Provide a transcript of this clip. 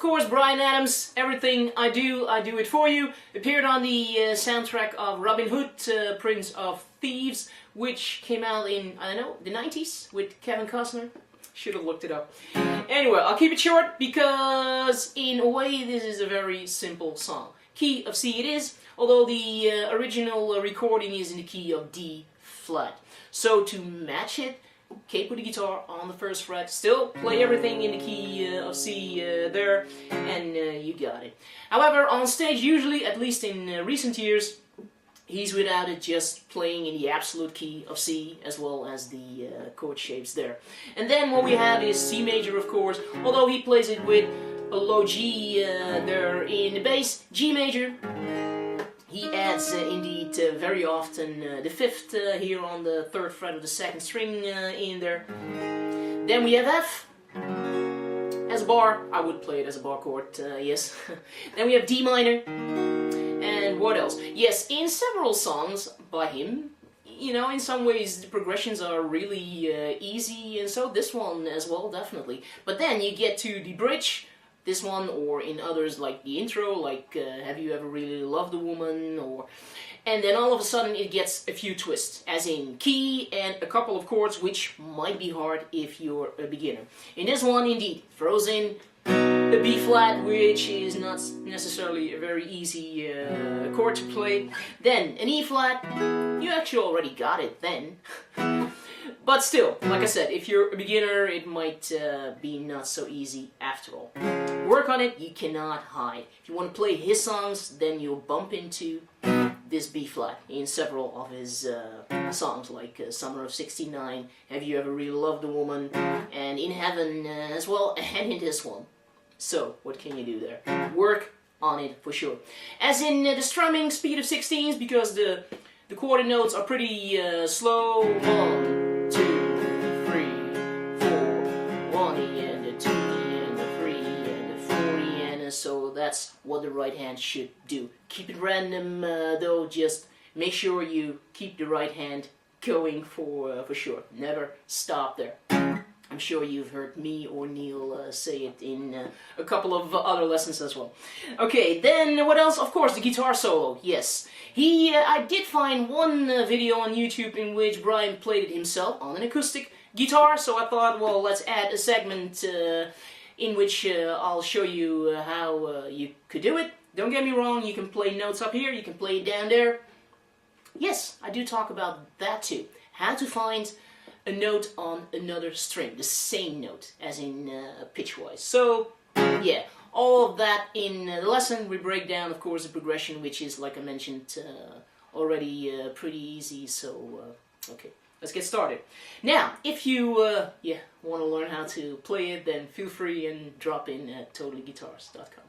course, Bryan Adams, Everything I Do It For You, appeared on the soundtrack of Robin Hood, Prince of Thieves, which came out in, I don't know, the 90s with Kevin Costner. Should have looked it up. Anyway, I'll keep it short because, in a way, this is a very simple song. Key of C it is, although the original recording is in the key of D flat. So to match it, capo the guitar on the first fret, still play everything in the key of C there, and you got it. However, on stage usually, at least in recent years, he's without it just playing in the absolute key of C as well as the chord shapes there. And then what we have is C major, of course, although he plays it with a low G there in the bass, G major. He adds, indeed, very often the fifth here on the third fret of the second string in there. Then we have F as a bar. I would play it as a bar chord, yes. Then we have D minor. And what else? Yes, in several songs by him, you know, in some ways the progressions are really easy, and so this one as well, definitely. But then you get to the bridge. This one, or in others like the intro, like Have You Ever Really Loved a Woman, or... And then all of a sudden it gets a few twists, as in key and a couple of chords, which might be hard if you're a beginner. In this one, indeed, throws in a B flat, which is not necessarily a very easy chord to play. Then an E flat, you actually already got it then. But still, like I said, if you're a beginner, it might be not so easy after all. Work on it, you cannot hide. If you want to play his songs, then you'll bump into this B flat in several of his songs, like Summer of '69, Have You Ever Really Loved a Woman, and In Heaven as well, and in this one. So, what can you do there? Work on it for sure. As in the strumming speed of 16s, because the quarter notes are pretty slow. 1, 2, 3, 4, 1 E and a 2 E and a 3 and a 4 E and so that's what the right hand should do. Keep it random though, just make sure you keep the right hand going for sure. Never stop there. I'm sure you've heard me or Neil say it in a couple of other lessons as well. Okay, then what else? Of course, the guitar solo, yes. I did find one video on YouTube in which Bryan played it himself on an acoustic guitar, so I thought, well, let's add a segment in which I'll show you how you could do it. Don't get me wrong, you can play notes up here, you can play it down there. Yes, I do talk about that too. How to find a note on another string, the same note, as in pitch-wise. So, yeah, all of that in the lesson. We break down, of course, the progression, which is, like I mentioned, already pretty easy. So, okay, let's get started. Now, if you want to learn how to play it, then feel free and drop in at totallyguitars.com.